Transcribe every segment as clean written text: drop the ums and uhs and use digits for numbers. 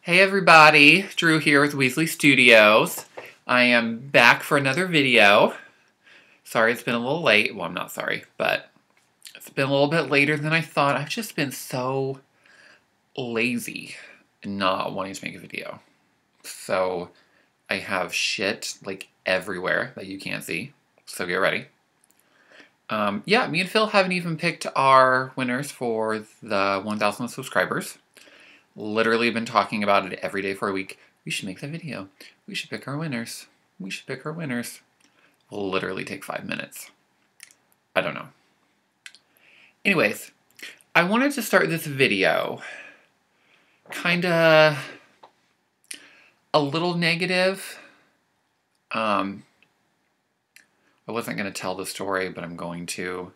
Hey everybody, Drew here with Weasley Studios. I am back for another video. Sorry it's been a little late. Well, I'm not sorry, but it's been a little bit later than I thought. I've just been so lazy and not wanting to make a video. So I have shit like everywhere that you can't see. So get ready. Yeah, me and Phil haven't even picked our winners for the 1,000 subscribers. Literally been talking about it every day for a week. We should make that video. We should pick our winners. We should pick our winners. Will literally take 5 minutes. I don't know. Anyways, I wanted to start this video kinda a little negative. I wasn't going to tell the story, but I'm going to.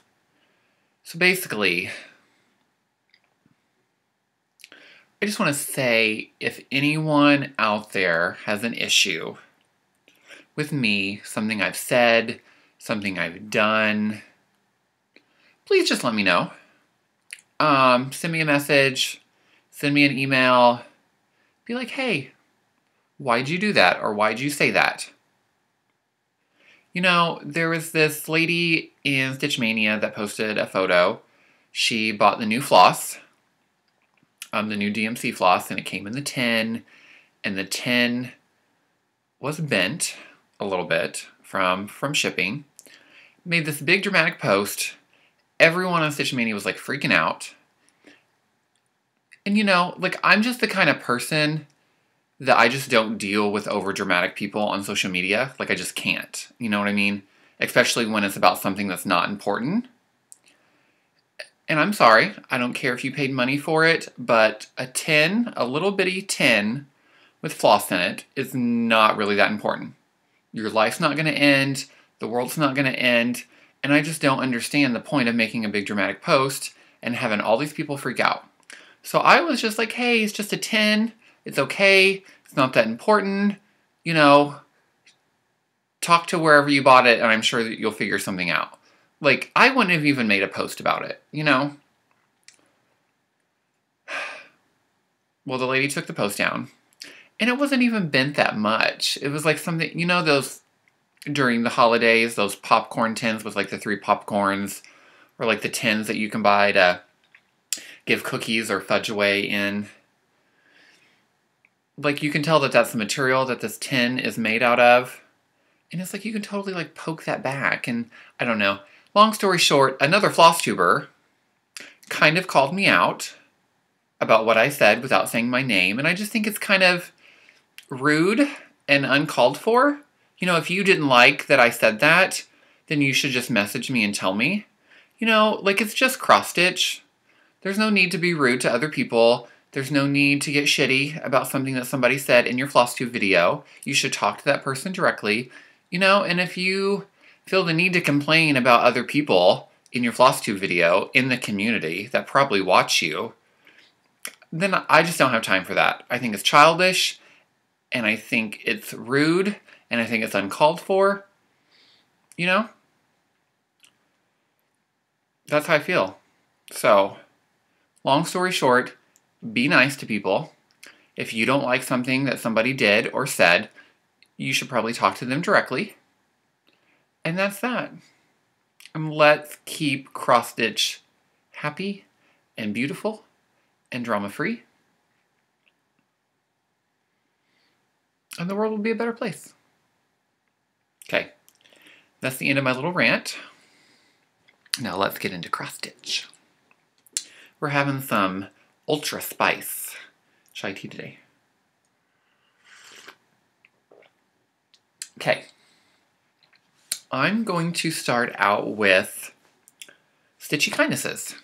So basically, I just want to say, if anyone out there has an issue with me, something I've said, something I've done, please just let me know. Send me a message, send me an email, be like, hey, why'd you do that? Or why'd you say that? You know, there was this lady in Stitch Mania that posted a photo. She bought the new floss. The new DMC floss, and it came in the tin, and the tin was bent a little bit from shipping. Made this big dramatic post. Everyone on Stitch Mania was like freaking out. And you know, like, I'm just the kind of person that I just don't deal with over dramatic people on social media. Like, I just can't. You know what I mean? Especially when it's about something that's not important. And I'm sorry, I don't care if you paid money for it, but a tin, a little bitty tin with floss in it, is not really that important. Your life's not going to end, the world's not going to end, and I just don't understand the point of making a big dramatic post and having all these people freak out. So I was just like, hey, it's just a tin, it's okay, it's not that important, you know, talk to wherever you bought it and I'm sure that you'll figure something out. Like, I wouldn't have even made a post about it, you know? Well, the lady took the post down, and it wasn't even bent that much. It was like something, you know, those, during the holidays, those popcorn tins with like the 3 popcorns, or like the tins that you can buy to give cookies or fudge away in. Like, you can tell that that's the material that this tin is made out of, and it's like you can totally like poke that back, and I don't know. Long story short, another Flosstuber kind of called me out about what I said without saying my name, and I just think it's kind of rude and uncalled for. You know, if you didn't like that I said that, then you should just message me and tell me. You know, like, it's just cross-stitch. There's no need to be rude to other people. There's no need to get shitty about something that somebody said in your Flosstube video. You should talk to that person directly. You know, and if you feel the need to complain about other people in your Flosstube video in the community that probably watch you, then I just don't have time for that. I think it's childish, and I think it's rude, and I think it's uncalled for. You know? That's how I feel. So, long story short, be nice to people. If you don't like something that somebody did or said, you should probably talk to them directly. And that's that. And let's keep cross-stitch happy and beautiful and drama-free. And the world will be a better place. Okay, that's the end of my little rant. Now let's get into cross-stitch. We're having some ultra spice chai tea today. Okay. I'm going to start out with Stitchy Kindnesses,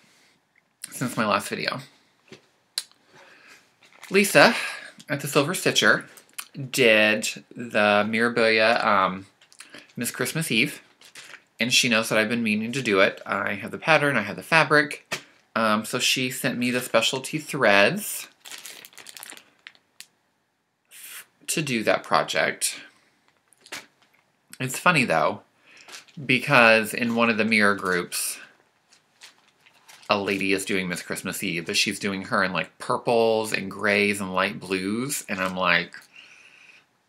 since my last video. Lisa, at the Silver Stitcher, did the Mirabilia Miss Christmas Eve, and she knows that I've been meaning to do it. I have the pattern, I have the fabric, so she sent me the specialty threads to do that project. It's funny, though, because in one of the mirror groups, a lady is doing Miss Christmas Eve, but she's doing her in like purples and grays and light blues, and I'm like,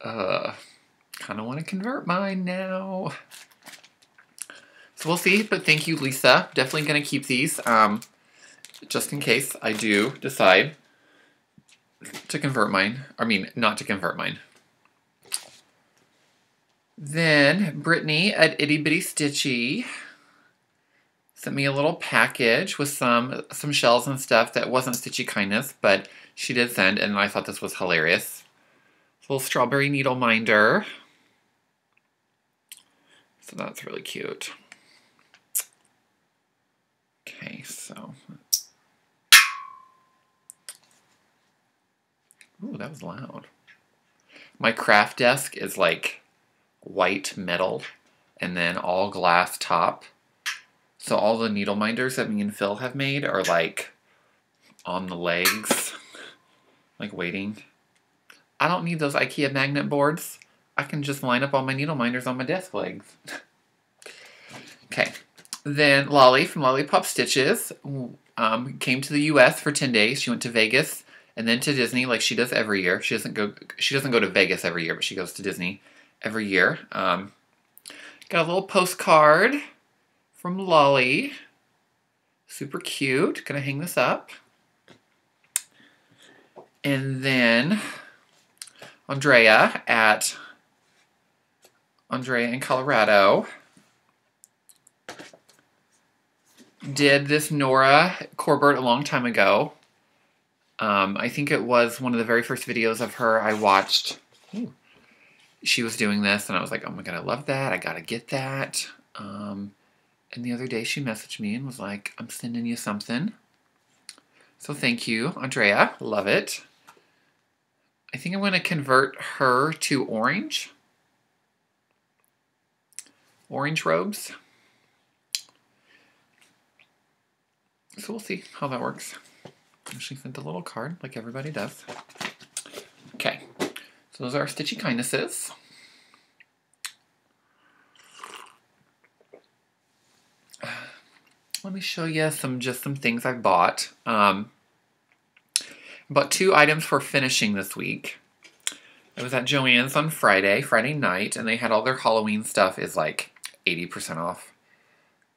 kind of want to convert mine now. So we'll see, but thank you, Lisa. Definitely going to keep these, just in case I do decide to convert mine. I mean, not to convert mine. Then Brittany at Itty Bitty Stitchy sent me a little package with some shells and stuff that wasn't Stitchy Kindness, but she did send, and I thought this was hilarious. This little strawberry needle minder. So that's really cute. Okay, so. Ooh, that was loud. My craft desk is like white metal and then all glass top. So all the needle minders that me and Phil have made are like on the legs, like waiting. I don't need those IKEA magnet boards. I can just line up all my needle minders on my desk legs. Okay. Then Lolly from Lollipop Stitches came to the US for 10 days. She went to Vegas and then to Disney like she does every year. She doesn't go to Vegas every year, but she goes to Disney every year. Got a little postcard from Lolly. Super cute. Gonna hang this up. And then Andrea in Colorado did this Nora Corbett a long time ago. I think it was one of the very first videos of her I watched. Ooh. She was doing this, and I was like, oh my god, I love that. I gotta get that. And the other day she messaged me and was like, I'm sending you something. So thank you, Andrea. Love it. I think I'm going to convert her to orange. Orange robes. So we'll see how that works. She sent a little card like everybody does. Okay. So those are our Stitchy Kindnesses. Let me show you some things I've bought. Bought 2 items for finishing this week. I was at Joann's on Friday night, and they had all their Halloween stuff is like 80% off.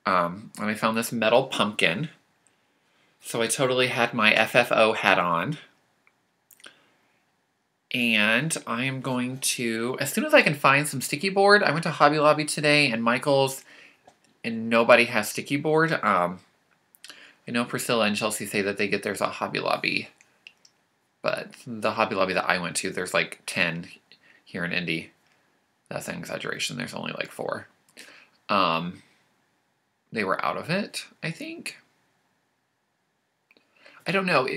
And I found this metal pumpkin. So I totally had my FFO hat on. And I am going to, as soon as I can find some sticky board, I went to Hobby Lobby today and Michael's, and nobody has sticky board. I know Priscilla and Chelsea say that they get theirs at Hobby Lobby. But the Hobby Lobby that I went to, there's like 10 here in Indy. That's an exaggeration. There's only like 4. They were out of it, I think. I don't know.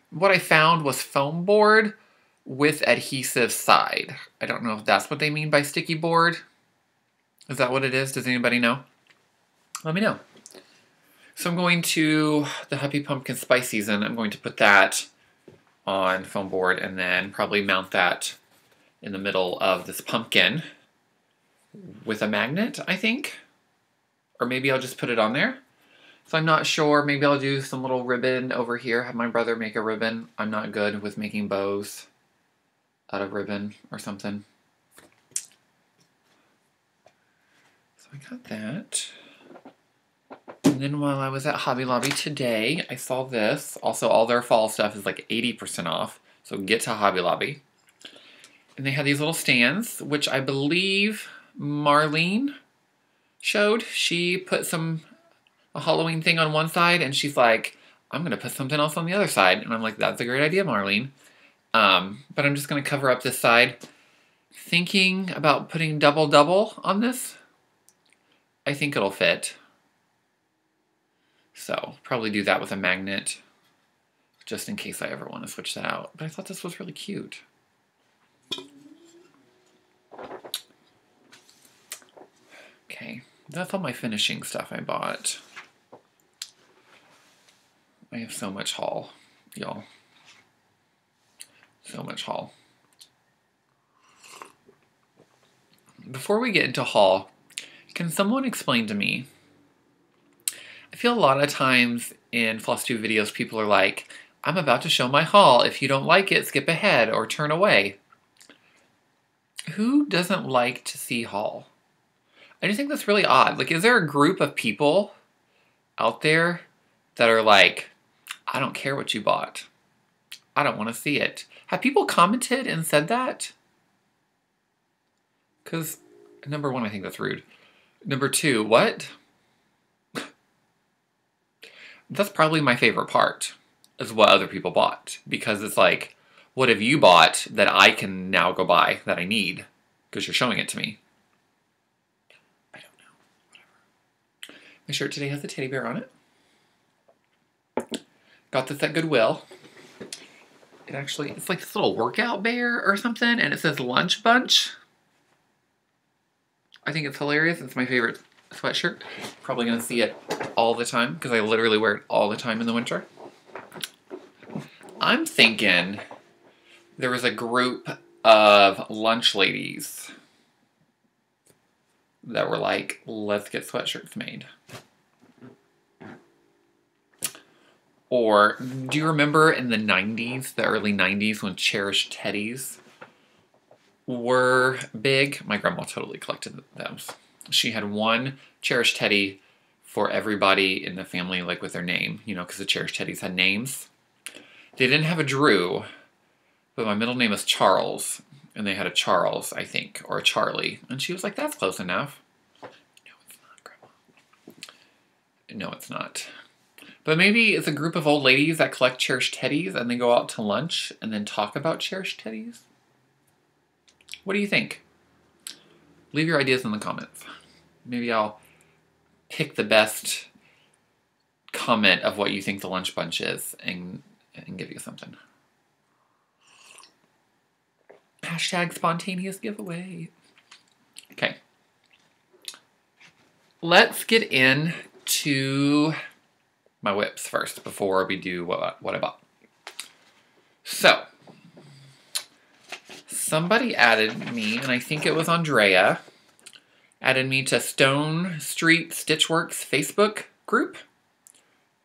What I found was foam board with adhesive side. I don't know if that's what they mean by sticky board. Is that what it is? Does anybody know? Let me know. So I'm going to the Happy Pumpkin Spice Season. I'm going to put that on foam board and then probably mount that in the middle of this pumpkin with a magnet, I think. Or maybe I'll just put it on there. So I'm not sure. Maybe I'll do some little ribbon over here. Have my brother make a ribbon. I'm not good with making bows out of ribbon or something. So I got that. And then while I was at Hobby Lobby today, I saw this. Also, all their fall stuff is like 80% off. So get to Hobby Lobby. And they had these little stands, which I believe Marlene showed. She put a Halloween thing on one side, and she's like, I'm going to put something else on the other side. And I'm like, that's a great idea, Marlene. But I'm just going to cover up this side. Thinking about putting double on this. I think it'll fit. So, probably do that with a magnet, just in case I ever want to switch that out. But I thought this was really cute. Okay, that's all my finishing stuff I bought. I have so much haul, y'all. So much haul. Before we get into haul, can someone explain to me? I feel a lot of times in Flosstube videos, people are like, I'm about to show my haul. If you don't like it, skip ahead or turn away. Who doesn't like to see haul? I just think that's really odd. Like, is there a group of people out there that are like, I don't care what you bought. I don't want to see it. Have people commented and said that? Because, number one, I think that's rude. Number two, what? That's probably my favorite part, is what other people bought. Because it's like, what have you bought that I can now go buy that I need? Because you're showing it to me. I don't know. Whatever. My shirt today has a teddy bear on it. Got this at Goodwill. It's like this little workout bear or something, and it says Lunch Bunch. I think it's hilarious. It's my favorite sweatshirt. Probably going to see it all the time because I literally wear it all the time in the winter. I'm thinking there was a group of lunch ladies that were like, let's get sweatshirts made. Or, do you remember in the 90s, the early 90s, when cherished teddies were big? My grandma totally collected them. She had one cherished teddy for everybody in the family, like with their name, you know, because the cherished teddies had names. They didn't have a Drew, but my middle name is Charles, and they had a Charles, I think, or a Charlie. And she was like, that's close enough. No, it's not, Grandma. No, it's not. But maybe it's a group of old ladies that collect cherished teddies and they go out to lunch and then talk about cherished teddies. What do you think? Leave your ideas in the comments. Maybe I'll pick the best comment of what you think the lunch bunch is and give you something. Hashtag spontaneous giveaway. Okay. Let's get into my whips first before we do what I bought. So, somebody added me, and I think it was Andrea, added me to Stone Street Stitchworks Facebook group.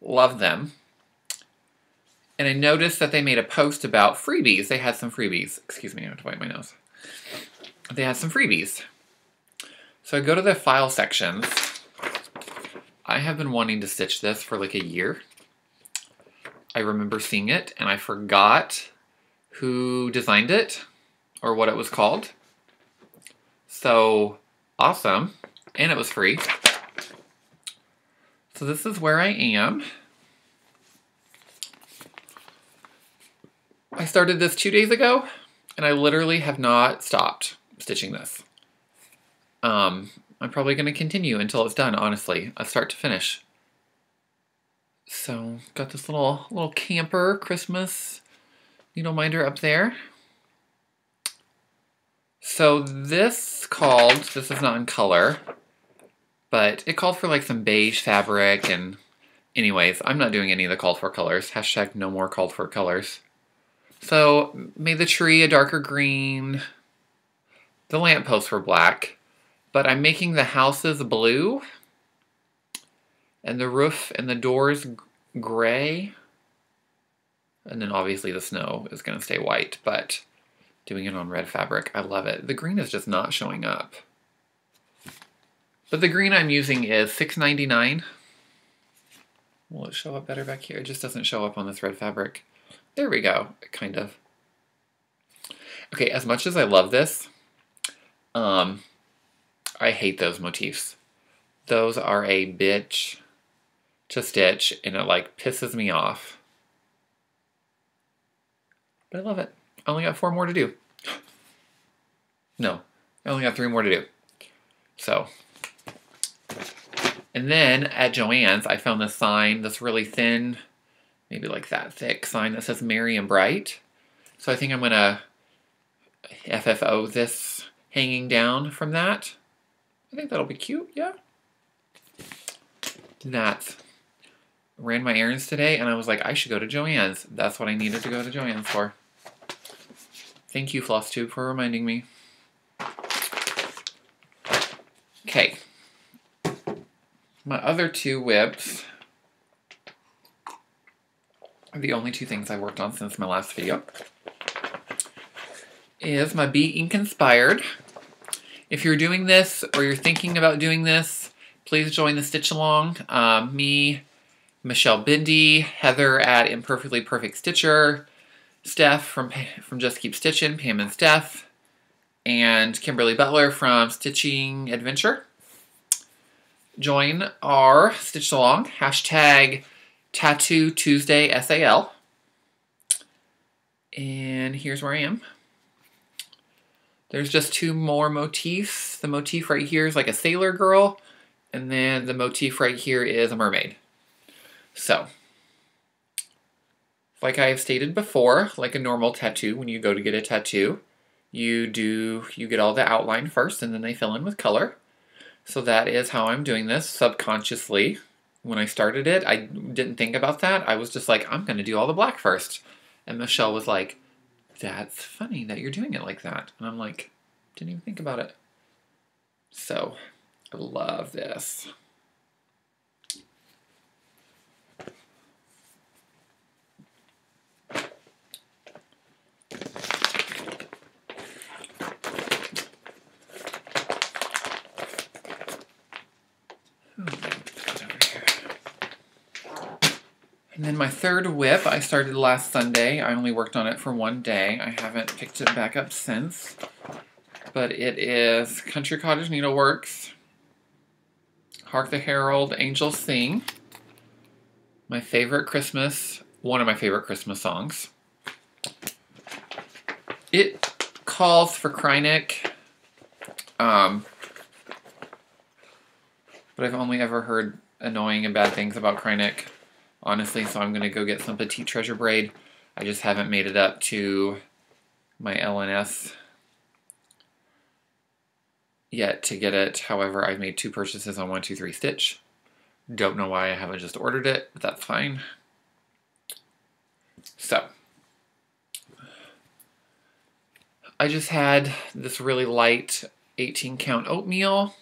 Love them. And I noticed that they made a post about freebies. They had some freebies. Excuse me, I have to wipe my nose. They had some freebies. So I go to the file sections. I have been wanting to stitch this for like a year. I remember seeing it and I forgot who designed it or what it was called. So awesome. And it was free. So this is where I am. I started this 2 days ago and I literally have not stopped stitching this. I'm probably going to continue until it's done, honestly, start to finish. So, got this little camper Christmas needle minder up there. So this is not in color, but it called for like some beige fabric and anyways, I'm not doing any of the called for colors. Hashtag no more called for colors. So, made the tree a darker green. The lampposts were black. But I'm making the houses blue. And the roof and the doors gray. And then obviously the snow is going to stay white. But doing it on red fabric, I love it. The green is just not showing up. But the green I'm using is $6.99. Will it show up better back here? It just doesn't show up on this red fabric. There we go, kind of. Okay, as much as I love this, I hate those motifs. Those are a bitch to stitch, and it like pisses me off. But I love it. I only got 4 more to do. No, I only got 3 more to do. So, and then at Joann's, I found this sign, this really thin, maybe like that thick sign that says Merry and Bright. So I think I'm gonna FFO this hanging down from that. I think that'll be cute, yeah. That. Ran my errands today and I was like, I should go to Joann's. That's what I needed to go to Joann's for. Thank you, Flosstube, for reminding me. Okay. My other 2 whips are the only two things I've worked on since my last video. Is my Be Ink Inspired. If you're doing this or you're thinking about doing this, please join the stitch along. Me, Michelle Bindi, Heather at Imperfectly Perfect Stitcher, Steph from Just Keep Stitching, Pam and Steph, and Kimberly Butler from Stitching Adventure. Join our stitch along, hashtag Tattoo Tuesday SAL. And here's where I am. There's just two more motifs. The motif right here is like a sailor girl, and then the motif right here is a mermaid. So, like I have stated before, like a normal tattoo, when you go to get a tattoo, you get all the outline first, and then they fill in with color. So that is how I'm doing this subconsciously. When I started it, I didn't think about that. I was just like, I'm going to do all the black first. And Michelle was like, that's funny that you're doing it like that. And I'm like, didn't even think about it. So, I love this. And then my third whip, I started last Sunday. I only worked on it for one day. I haven't picked it back up since. But it is Country Cottage Needleworks, Hark the Herald, Angels Sing. My favorite Christmas, one of my favorite Christmas songs. It calls for Krynick, but I've only ever heard annoying and bad things about Krynick. Honestly, so I'm going to go get some Petite Treasure braid. I just haven't made it up to my LNS yet to get it. However, I've made 2 purchases on 123 Stitch. Don't know why I haven't just ordered it, but that's fine. So, I just had this really light 18 count oatmeal.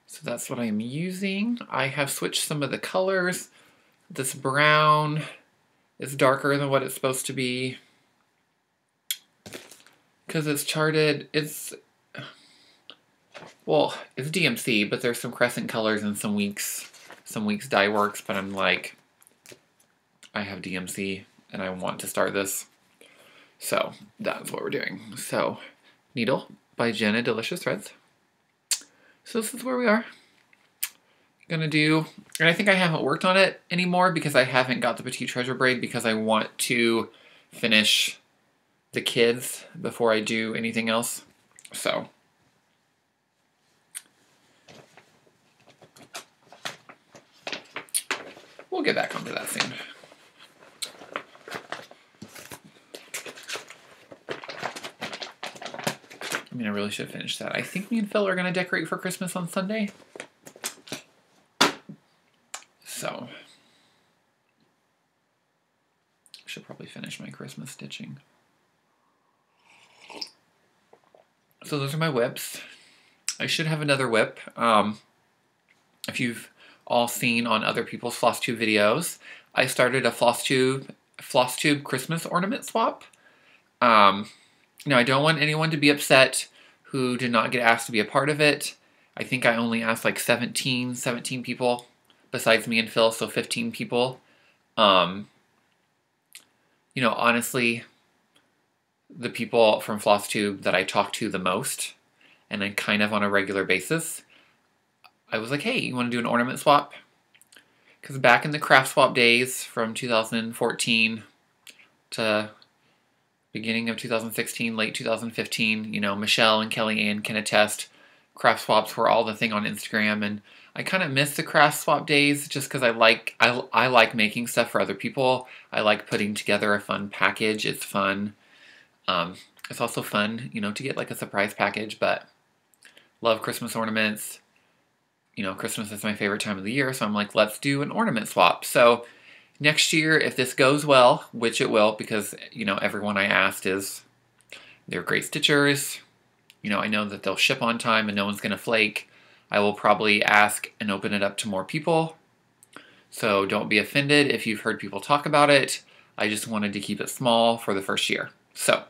So that's what I am using. I have switched some of the colors. This brown is darker than what it's supposed to be. Because it's charted, well, it's DMC, but there's some crescent colors in some weeks dye works, but I'm like, I have DMC and I want to start this. So that's what we're doing. So, Needle by Jenna Delicious Threads. So this is where we are. Gonna do, and I think I haven't worked on it anymore because I haven't got the Petite Treasure braid because I want to finish the kids before I do anything else. So. We'll get back onto that soon. I mean, I really should finish that. I think me and Phil are going to decorate for Christmas on Sunday. So, I should probably finish my Christmas stitching. So those are my whips. I should have another whip. If you've all seen on other people's Flosstube videos, I started a Flosstube Christmas ornament swap. Now, I don't want anyone to be upset who did not get asked to be a part of it. I think I only asked like 17 people besides me and Phil, so 15 people. You know, honestly, the people from Flosstube that I talk to the most, and then kind of on a regular basis, I was like, hey, you want to do an ornament swap? Because back in the craft swap days from 2014 to beginning of 2016, late 2015, you know, Michelle and Kelly Ann can attest, craft swaps were all the thing on Instagram, and I kind of miss the craft swap days just because I like making stuff for other people. I like putting together a fun package. It's fun. It's also fun, you know, to get like a surprise package, but love Christmas ornaments. You know, Christmas is my favorite time of the year, so I'm like, let's do an ornament swap. So next year, if this goes well, which it will, because, you know, everyone I asked they're great stitchers. You know, I know that they'll ship on time and no one's going to flake. I will probably ask and open it up to more people. So don't be offended if you've heard people talk about it. I just wanted to keep it small for the first year. So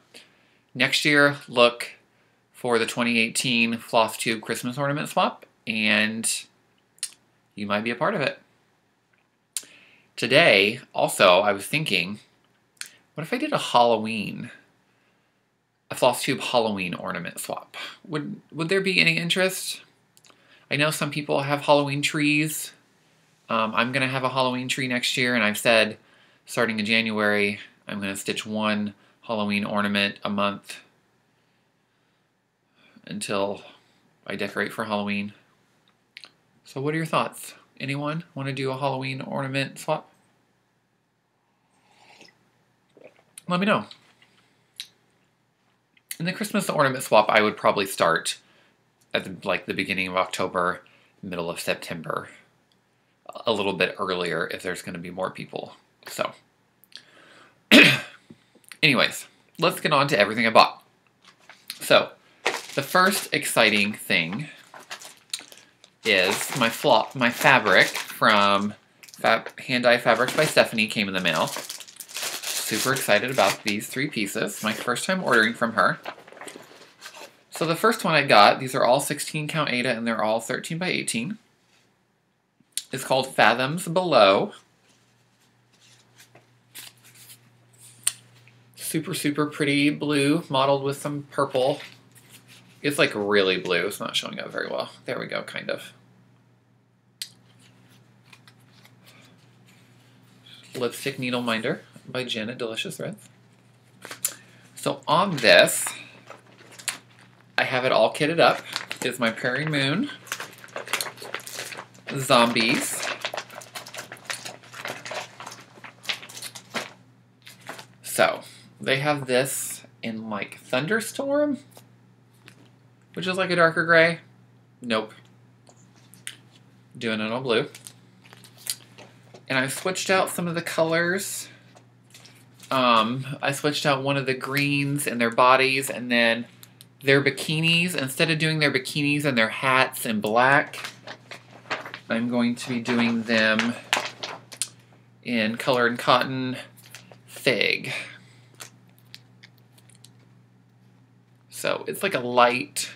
next year, look for the 2018 Flosstube Christmas ornament swap, and you might be a part of it. Today, also, I was thinking, what if I did a Flosstube Halloween ornament swap? Would there be any interest? I know some people have Halloween trees. I'm going to have a Halloween tree next year, and I've said, starting in January, I'm going to stitch one Halloween ornament a month until I decorate for Halloween. So what are your thoughts? Anyone want to do a Halloween ornament swap? Let me know. In the Christmas ornament swap, I would probably start at the beginning of October, middle of September. A little bit earlier if there's going to be more people. So, anyways, let's get on to everything I bought. So, the first exciting thing is my fabric from Hand Dye Fabrics by Stephanie came in the mail. Super excited about these 3 pieces. My first time ordering from her. So the first one I got, these are all 16 count Aida and they're all 13 by 18. It's called Fathoms Below. Super, super pretty blue, modeled with some purple. It's like really blue. It's not showing up very well. There we go, kind of. Lipstick Needle Minder by Jen at Delicious Threads. So on this, I have it all kitted up. It's my Prairie Moon zombies. So, they have this in like Thunderstorm, which is like a darker gray. Nope. Doing it on blue. And I switched out some of the colors. I switched out one of the greens in their bodies, and then their bikinis. Instead of doing their bikinis and their hats in black, I'm going to be doing them in Colored Cotton Fig. So it's like a light,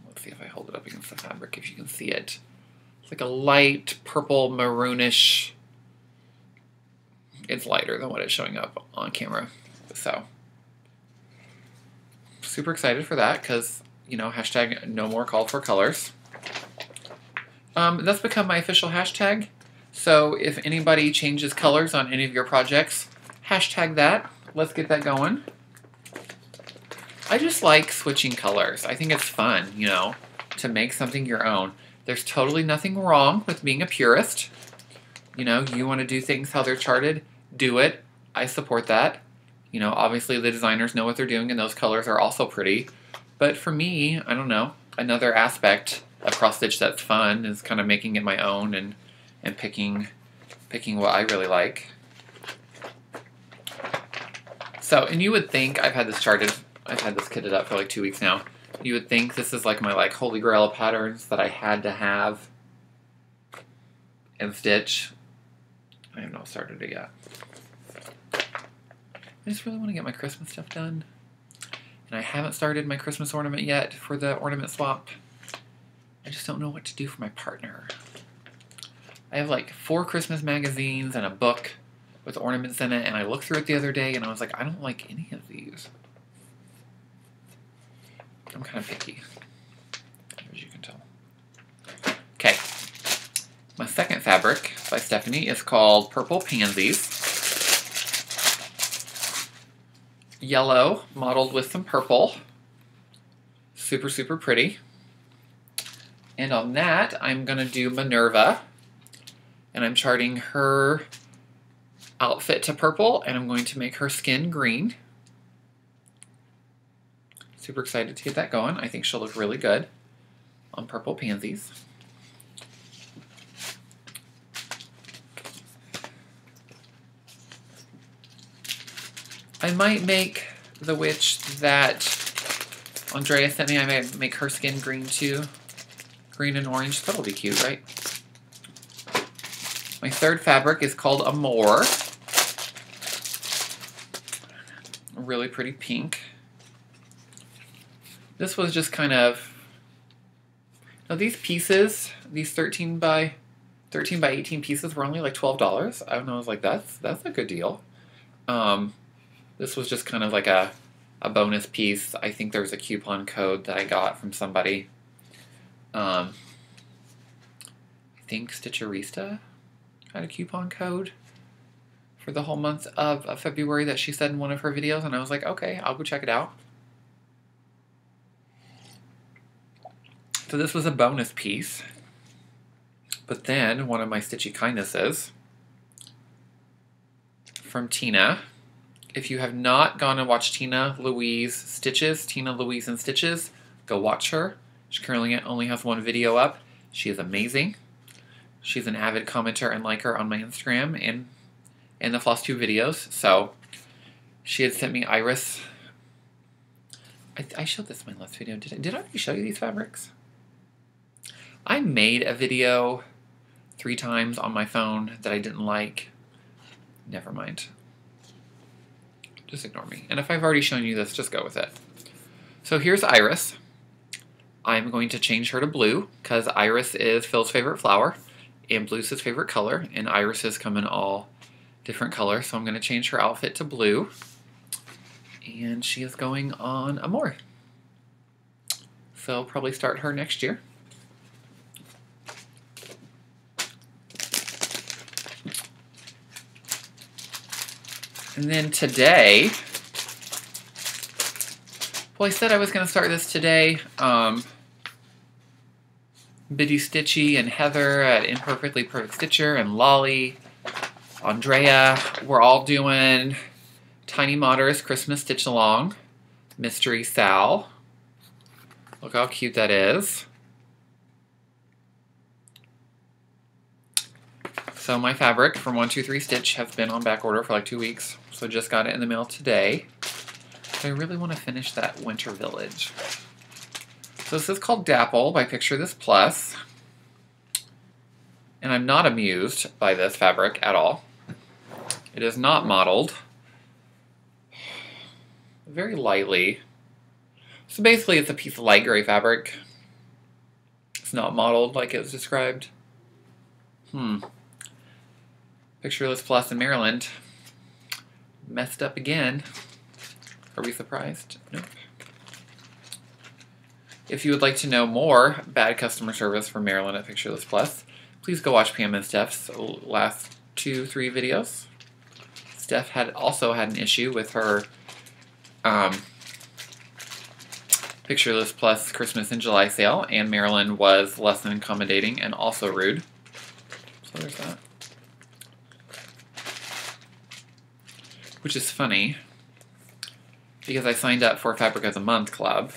let's see if I hold it up against the fabric, if you can see it. It's like a light purple maroonish. It's lighter than what it's showing up on camera. So, super excited for that because, you know, hashtag no more call for colors. That's become my official hashtag. So if anybody changes colors on any of your projects, hashtag that. Let's get that going. I just like switching colors. I think it's fun, you know, to make something your own. There's totally nothing wrong with being a purist. You know, you want to do things how they're charted, do it. I support that. You know, obviously the designers know what they're doing and those colors are also pretty. But for me, I don't know, another aspect of cross stitch that's fun is kind of making it my own and picking what I really like. So, and you would think, I've had this kitted up for like 2 weeks now. You would think this is like my like holy grail of patterns that I had to have and stitch. I have not started it yet. I just really want to get my Christmas stuff done. And I haven't started my Christmas ornament yet for the ornament swap. I just don't know what to do for my partner. I have like 4 Christmas magazines and a book with ornaments in it, and I looked through it the other day and I was like, I don't like any of these. I'm kind of picky, as you can tell. Okay. My second fabric by Stephanie is called Purple Pansies. Yellow, modeled with some purple. Super, super pretty. And on that, I'm going to do Minerva. And I'm charting her outfit to purple, and I'm going to make her skin green. Super excited to get that going. I think she'll look really good on Purple Pansies. I might make the witch that Andrea sent me, I might make her skin green too. Green and orange. That'll be cute, right? My third fabric is called Amore. A really pretty pink. This was just kind of, now these pieces, these 13 by 18 pieces were only like $12. I don't know, I was like, that's a good deal. This was just kind of like a bonus piece. I think there was a coupon code that I got from somebody. I think Stitcherista had a coupon code for the whole month of February that she said in one of her videos, and I was like, okay, I'll go check it out. So this was a bonus piece. But then one of my Stitchy Kindnesses from Tina. If you have not gone and watched Tina Louise Stitches, Tina Louise and Stitches, go watch her. She currently only has one video up. She is amazing. She's an avid commenter and liker on my Instagram and the Flosstube videos. So she had sent me Iris. I showed this in my last video. Did I already show you these fabrics? I made a video 3 times on my phone that I didn't like. Never mind. Just ignore me. And if I've already shown you this, just go with it. So here's Iris. I'm going to change her to blue because Iris is Phil's favorite flower and blue's his favorite color, and Irises come in all different colors. So I'm going to change her outfit to blue, and she is going on Amore. So I'll probably start her next year. And then today, well, I said I was going to start this today. Biddy Stitchy and Heather at Imperfectly Perfect Stitcher and Lolly, Andrea, we're all doing Tiny Modder's Christmas Stitch Along, Mystery Sal. Look how cute that is. So my fabric from 123 Stitch has been on back order for like 2 weeks, so just got it in the mail today. I really want to finish that Winter Village. So this is called Dapple by Picture This Plus. And I'm not amused by this fabric at all. It is not modeled. Very lightly. So basically it's a piece of light gray fabric. It's not modeled like it was described. Picture This Plus in Maryland. Messed up again. Are we surprised? Nope. If you would like to know more bad customer service from Maryland at Picture This Plus, please go watch Pam and Steph's last 2-3 videos. Steph had also had an issue with her Picture This Plus Christmas in July sale, and Maryland was less than accommodating and also rude. So there's that. Which is funny, because I signed up for Fabric of the Month Club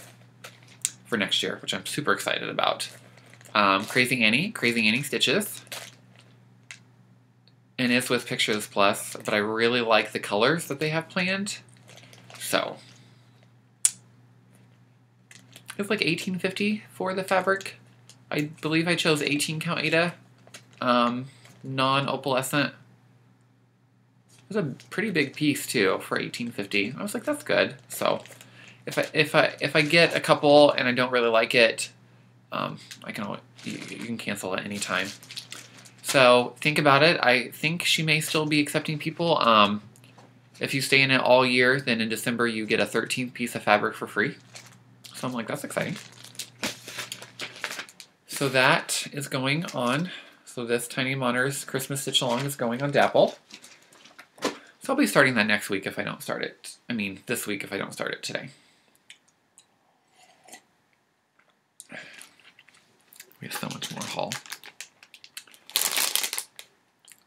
for next year, which I'm super excited about. Crazy Annie Stitches. And it's with Picture This Plus, but I really like the colors that they have planned. So it's like $18.50 for the fabric. I believe I chose 18 count Aida, non-opalescent. It was a pretty big piece too for $18.50. I was like, that's good. So if I get a couple and I don't really like it, you can cancel at any time. So think about it. I think she may still be accepting people. If you stay in it all year, then in December you get a 13th piece of fabric for free. So I'm like, that's exciting. So that is going on. So this Tiny Modder's Christmas Stitch Along is going on Dapple. So I'll be starting that next week if I don't start it. I mean, this week if I don't start it today. We have so much more haul.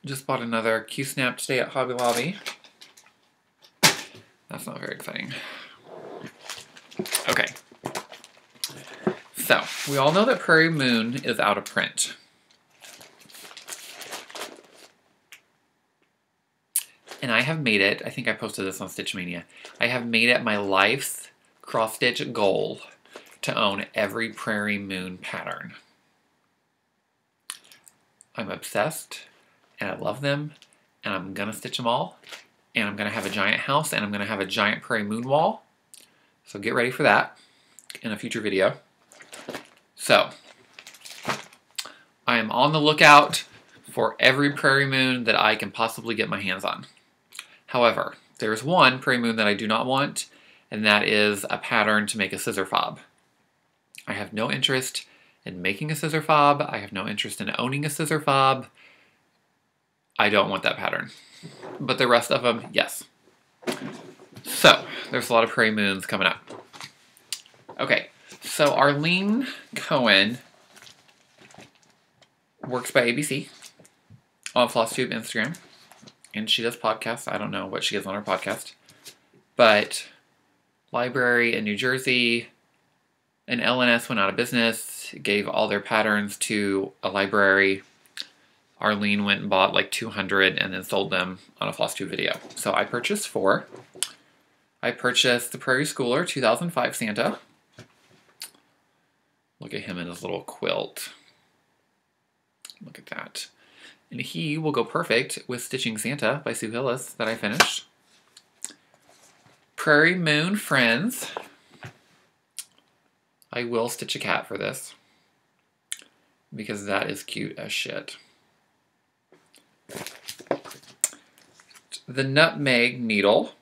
Just bought another Q-Snap today at Hobby Lobby. That's not very exciting. Okay. So, we all know that Prairie Moon is out of print. And I have made it, I think I posted this on Stitch Mania, I have made it my life's cross-stitch goal to own every Prairie Moon pattern. I'm obsessed, and I love them, and I'm gonna stitch them all, and I'm gonna have a giant house, and I'm gonna have a giant prairie moon wall. So get ready for that in a future video. So I am on the lookout for every prairie moon that I can possibly get my hands on. However, there's one prairie moon that I do not want, and that is a pattern to make a scissor fob. I have no interest in making a scissor fob. I have no interest in owning a scissor fob. I don't want that pattern. But the rest of them, yes. So, there's a lot of prairie moons coming up. Okay, so Arlene Cohen works by ABC on Flosstube Instagram. And she does podcasts. I don't know what she has on her podcast. But library in New Jersey, and LNS went out of business, gave all their patterns to a library. Arlene went and bought like 200 and then sold them on a Flosstube video. So I purchased 4. I purchased the Prairie Schooler 2005 Santa. Look at him in his little quilt. Look at that. And he will go perfect with Stitching Santa by Sue Hillis that I finished. Prairie Moon Friends. I will stitch a cat for this because that is cute as shit. The Nutmeg Needle.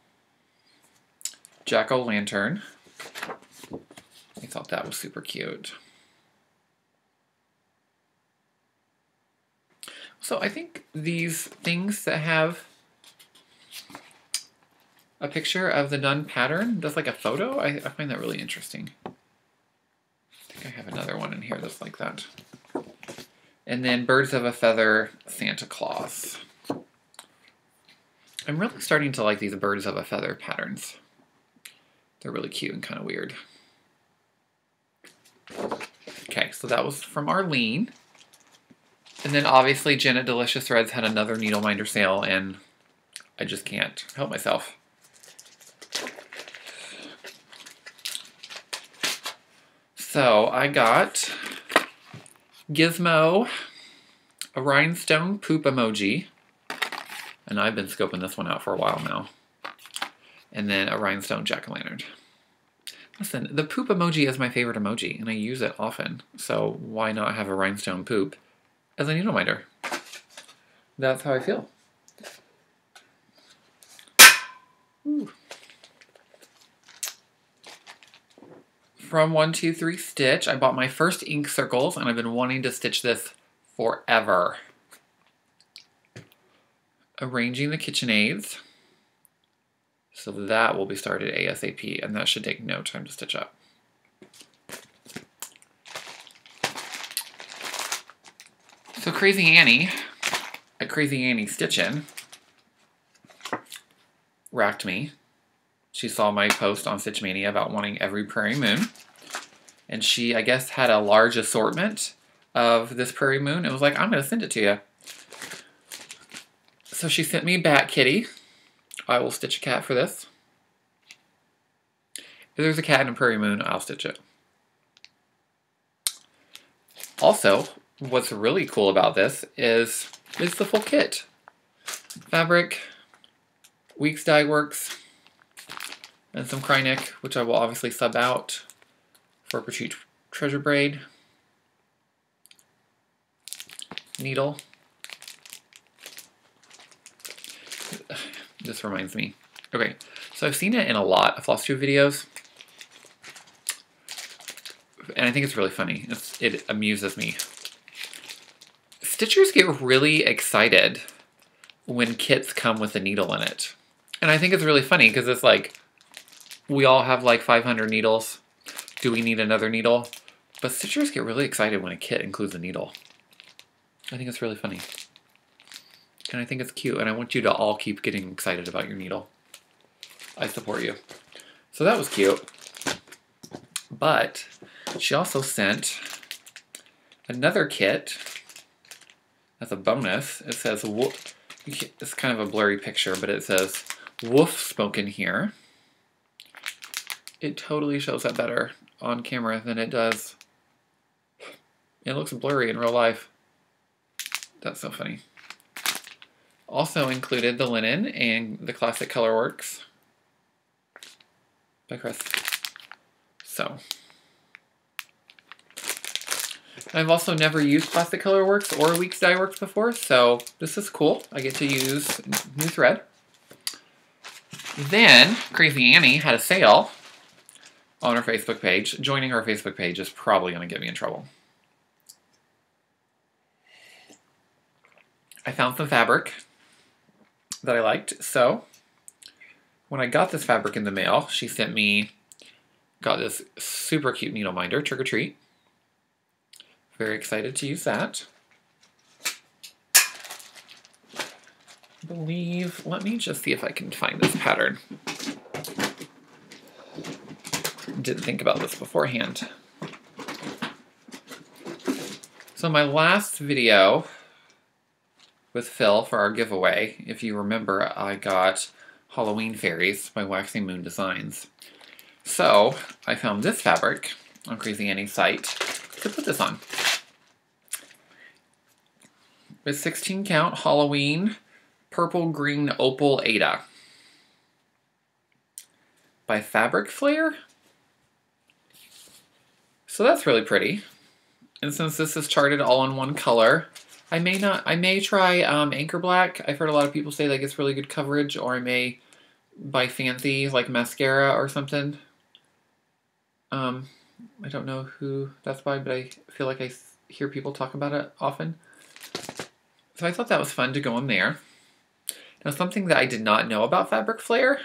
Jack-o'-lantern. I thought that was super cute. So I think these things that have a picture of the done pattern, that's like a photo, I find that really interesting. I think I have another one in here that's like that. And then Birds of a Feather Santa Claus. I'm really starting to like these Birds of a Feather patterns. They're really cute and kind of weird. Okay, so that was from Arlene. And then obviously Janet Delicious Threads had another needle minder sale, and I just can't help myself. So I got Gizmo, a rhinestone poop emoji, and I've been scoping this one out for a while now. And then a rhinestone jack-o'-lantern. Listen, the poop emoji is my favorite emoji, and I use it often, so why not have a rhinestone poop as a needle minder? That's how I feel. Ooh. From 123 Stitch, I bought my first ink circles, and I've been wanting to stitch this forever. Arranging the KitchenAids. So that will be started ASAP, and that should take no time to stitch up. So Crazy Annie, at Crazy Annie Stitchin', racked me. She saw my post on Stitch Mania about wanting every Prairie Moon, and she, I guess, had a large assortment of this Prairie Moon, and was like, I'm going to send it to you. So she sent me Bat Kitty. I will stitch a cat for this. If there's a cat in a Prairie Moon, I'll stitch it. Also, what's really cool about this is it's the full kit. Fabric, Weeks Dye Works, and some Krynic, which I will obviously sub out for Petite Treasure Braid. Needle. This reminds me. Okay, so I've seen it in a lot of Flosstube videos, and I think it's really funny. It amuses me. Stitchers get really excited when kits come with a needle in it. And I think it's really funny because it's like, we all have like 500 needles. Do we need another needle? But stitchers get really excited when a kit includes a needle. I think it's really funny. And I think it's cute, and I want you to all keep getting excited about your needle. I support you. So that was cute. But she also sent another kit as a bonus. It says, it's kind of a blurry picture, but it says, woof spoken here. It totally shows up better on camera than it does. It looks blurry in real life. That's so funny. Also included the linen and the classic colorworks by Chris. So, I've also never used Classic Colorworks or Weeks Dye Works before, so this is cool. I get to use new thread. Then, Crazy Annie had a sale on her Facebook page. Joining her Facebook page is probably going to get me in trouble. I found some fabric that I liked, so when I got this fabric in the mail, she sent me, got this super cute needle minder, Trick or Treat. Very excited to use that. I believe, let me just see if I can find this pattern. Didn't think about this beforehand. So my last video with Phil for our giveaway, if you remember, I got Halloween Fairies by Waxing Moon Designs. So I found this fabric on Crazy Annie's site to put this on. With 16 count Halloween Purple Green Opal Ada by Fabric Flare. So that's really pretty. And since this is charted all in one color, I may try Anchor Black. I've heard a lot of people say that gets really good coverage, or I may buy Fancy, like mascara or something. I don't know who that's by, but I feel like I hear people talk about it often. So I thought that was fun to go in there. Now, something that I did not know about Fabric Flare,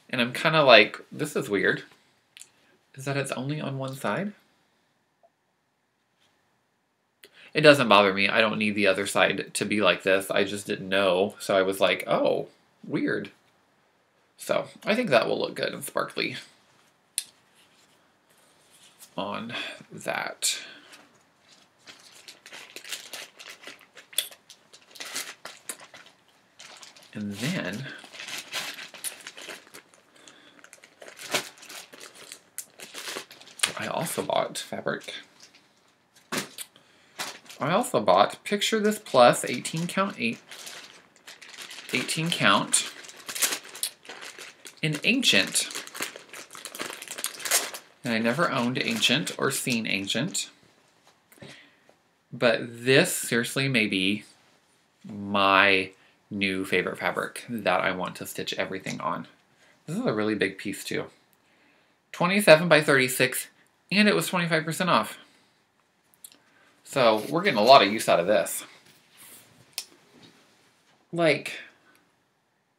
and I'm kind of like, this is weird, is that it's only on one side. It doesn't bother me. I don't need the other side to be like this. I just didn't know. So I was like, oh, weird. So I think that will look good and sparkly on that. And then I also bought fabric. I also bought Picture This Plus 18 count in Ancient. And I never owned Ancient or seen Ancient. But this seriously may be my new favorite fabric that I want to stitch everything on. This is a really big piece too. 27 by 36, and it was 25% off. So we're getting a lot of use out of this. Like,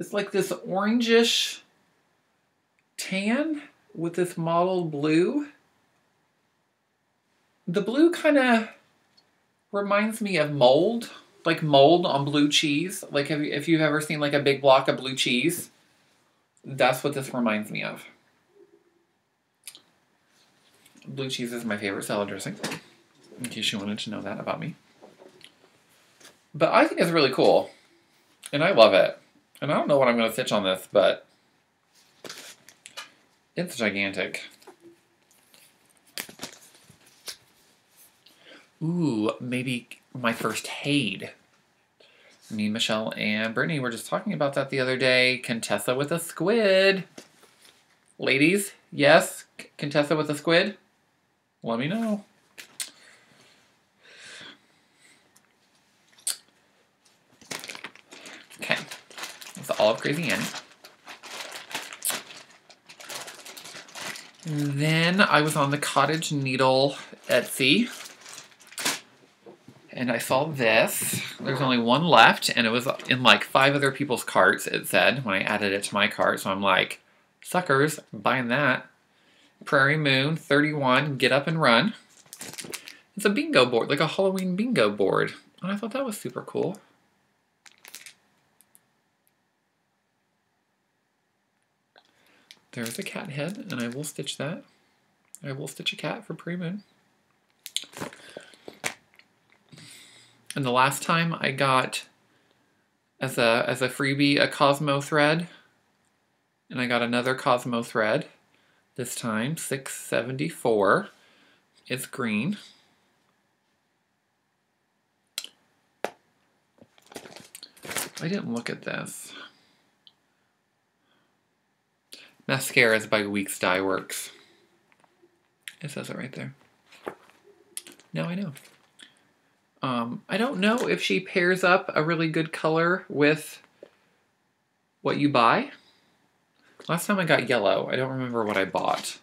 it's like this orangish tan with this mottled blue. The blue kind of reminds me of mold. Like mold on blue cheese. Like if you've ever seen like a big block of blue cheese, that's what this reminds me of. Blue cheese is my favorite salad dressing, in case you wanted to know that about me. But I think it's really cool, and I love it. And I don't know what I'm going to stitch on this, but it's gigantic. Ooh, maybe my first Haid. Me, Michelle, and Brittany were just talking about that the other day. Contessa with a squid. Ladies, yes? Contessa with a squid? Let me know. Okay. That's all of Crazy Annie. And then I was on the Cottage Needle Etsy. And I saw this. There's only one left, and it was in like 5 other people's carts, it said, when I added it to my cart. So I'm like, suckers, buying that. Prairie Moon 31, Get Up and Run. It's a bingo board, like a Halloween bingo board. And I thought that was super cool. There's a cat head, and I will stitch that. I will stitch a cat for Prairie Moon. And the last time I got, as a freebie, a Cosmo thread. And I got another Cosmo thread. This time, 674. It's green. I didn't look at this. Mascaras by Weeks Dye Works. It says it right there. Now I know. I don't know if she pairs up a really good color with what you buy. Last time I got yellow. I don't remember what I bought.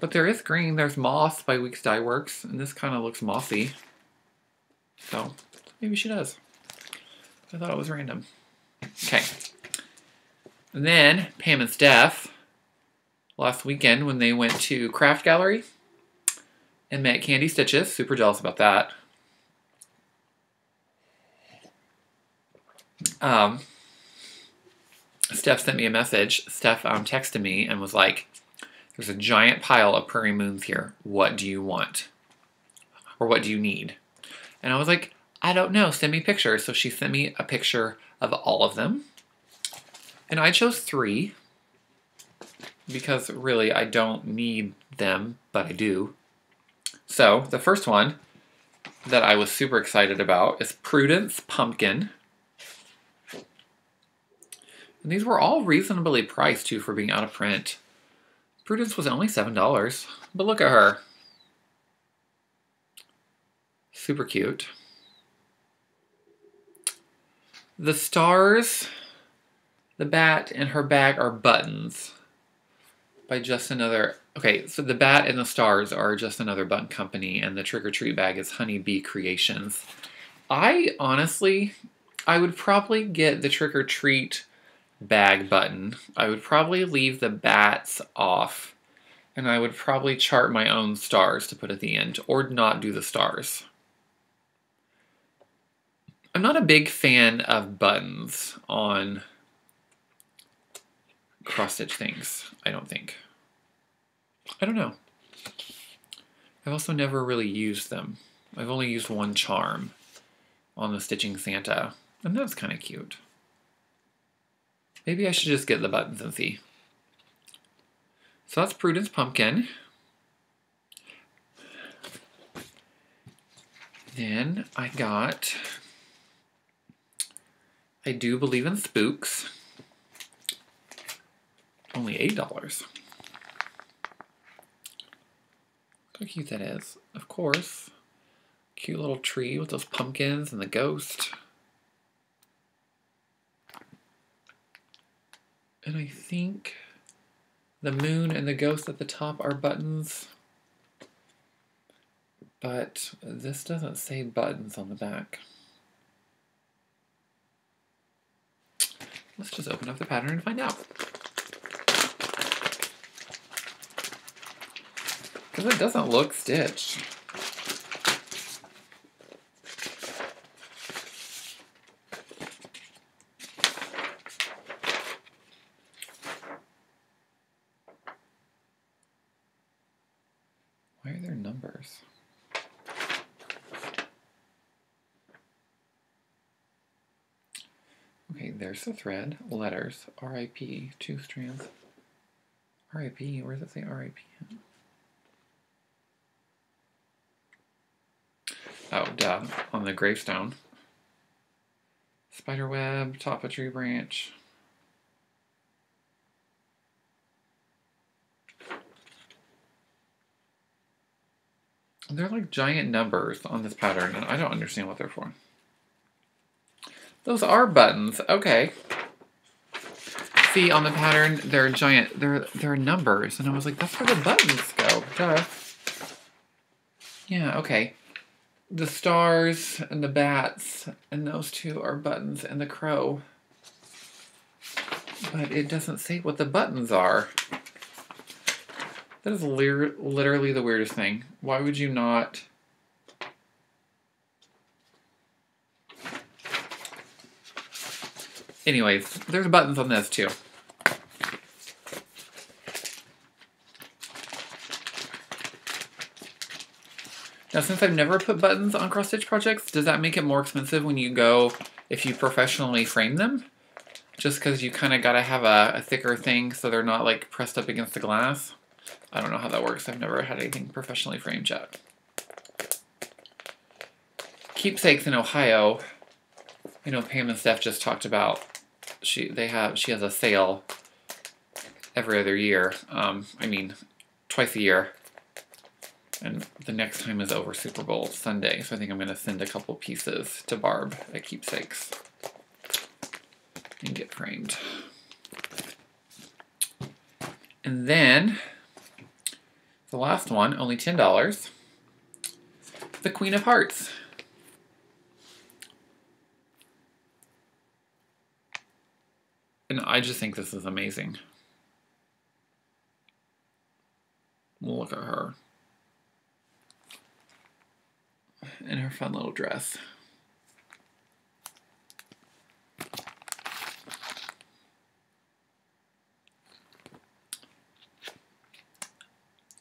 But there is green. There's Moss by Weeks Dye Works, and this kind of looks mossy. So maybe she does. I thought it was random. Okay. And then Pam and Steph, last weekend when they went to Craft Gallery and met Candy Stitches. Super jealous about that. Steph sent me a message. Steph texted me and was like, there's a giant pile of Prairie Moons here. What do you want? Or what do you need? And I was like, I don't know. Send me pictures. So she sent me a picture of all of them. And I chose 3. Because really, I don't need them, but I do. So the first one that I was super excited about is Prudence Pumpkin. And these were all reasonably priced, too, for being out of print. Prudence was only $7, but look at her. Super cute. The stars, the bat, and her bag are buttons by Just Another. Okay, so the bat and the stars are Just Another Button Company, and the Trick or Treat bag is Honeybee Creations. I would probably get the Trick or Treat bag button. I would probably leave the bats off, and I would probably chart my own stars to put at the end, or not do the stars. I'm not a big fan of buttons on cross-stitch things, I don't think. I don't know. I've also never really used them. I've only used one charm on the Stitching Santa, and that's kind of cute. Maybe I should just get the buttons and see. So that's Prudence Pumpkin. Then I got I Do Believe in Spooks. Only $8. Look how cute that is. Of course. Cute little tree with those pumpkins and the ghost. And I think the moon and the ghost at the top are buttons. But this doesn't say buttons on the back. Let's just open up the pattern and find out. Because it doesn't look stitched. Why are there numbers? Okay, there's the thread. Letters. R.I.P. 2 strands. R.I.P. Where does it say R.I.P.? Oh, duh. On the gravestone. Spiderweb, top of tree branch. They're like giant numbers on this pattern, and I don't understand what they're for. Those are buttons. Okay. See, on the pattern, they're giant. They're numbers, and I was like, that's where the buttons go. Duh. Yeah, okay. The stars and the bats, and those two are buttons, and the crow. But it doesn't say what the buttons are. That is literally the weirdest thing. Why would you not... Anyways, there's buttons on this too. Now, since I've never put buttons on cross-stitch projects, does that make it more expensive when you go, if you professionally frame them? Just because you kind of got to have a thicker thing so they're not like pressed up against the glass? I don't know how that works. I've never had anything professionally framed yet. Keepsakes in Ohio I know Pam and Steph just talked about she has a sale every other year. I mean, twice a year. And the next time is over Super Bowl Sunday, so I think I'm going to send a couple pieces to Barb at Keepsakes and get framed. And then, the last one, only $10, the Queen of Hearts. And I just think this is amazing. Look at her. In her fun little dress.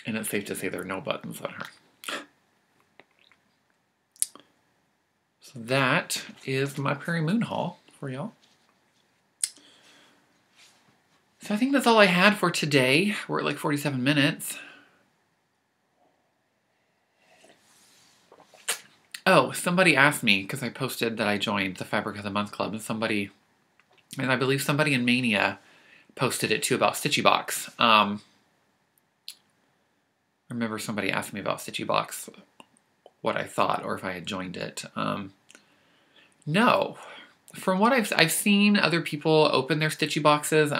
And it's safe to say there are no buttons on her. So that is my Prairie Moon haul for y'all. So I think that's all I had for today. We're at like 47 minutes. Oh, somebody asked me, because I posted that I joined the Fabric of the Month Club, and I believe somebody in Mania posted it too about Stitchy Box. I remember somebody asked me about Stitchy Box, what I thought, or if I had joined it. No. From what I've seen other people open their Stitchy Boxes,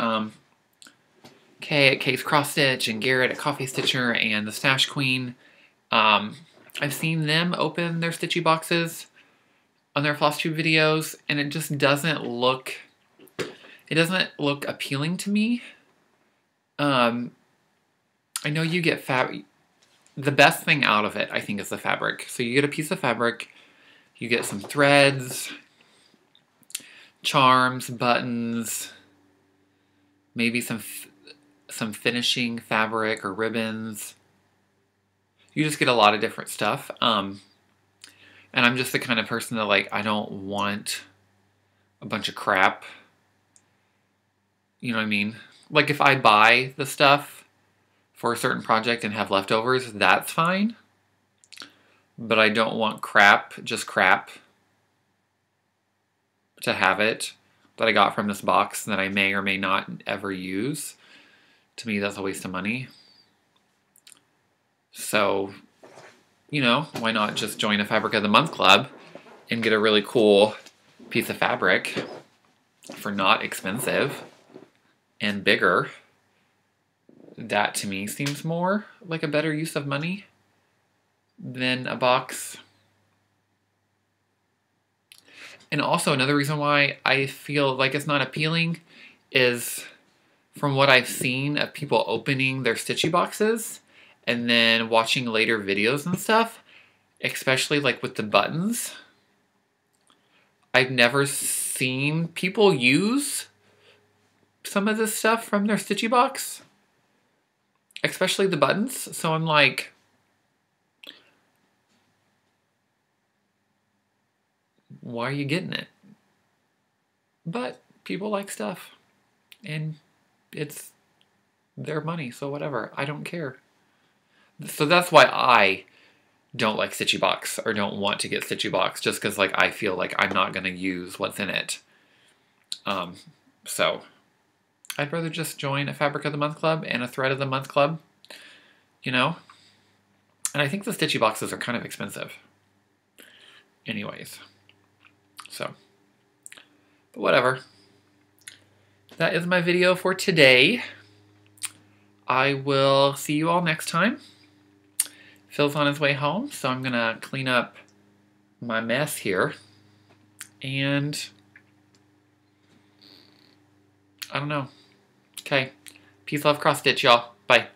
Kay at Kay's Cross Stitch, and Garrett at Coffee Stitcher, and the Stash Queen, I've seen them open their Stitchy Boxes on their Flosstube videos, and it just doesn't look appealing to me. I know you get the best thing out of it, I think, is the fabric. So you get a piece of fabric, you get some threads, charms, buttons, maybe some finishing fabric or ribbons. You just get a lot of different stuff. And I'm just the kind of person that, like, I don't want a bunch of crap. You know what I mean? Like, if I buy the stuff for a certain project and have leftovers, that's fine. But I don't want just crap, to have it that I got from this box that I may or may not ever use. To me, that's a waste of money. So, you know, why not just join a Fabric of the Month Club and get a really cool piece of fabric for not expensive and bigger? That, to me, seems more like a better use of money than a box. And also, another reason why I feel like it's not appealing is from what I've seen of people opening their Stitchy Boxes and then watching later videos and stuff, especially like with the buttons. I've never seen people use some of this stuff from their Stitchy Box, especially the buttons. So I'm like, why are you getting it? But people like stuff, and it's their money, so whatever. I don't care. So that's why I don't like Stitchy Box, or don't want to get Stitchy Box, just because, like, I feel like I'm not going to use what's in it. So I'd rather just join a Fabric of the Month Club and a Thread of the Month Club, you know? And I think the Stitchy Boxes are kind of expensive. Anyways. So, but whatever. That is my video for today. I will see you all next time. Phil's on his way home, so I'm going to clean up my mess here. And I don't know. Okay. Peace, love, cross stitch, y'all. Bye.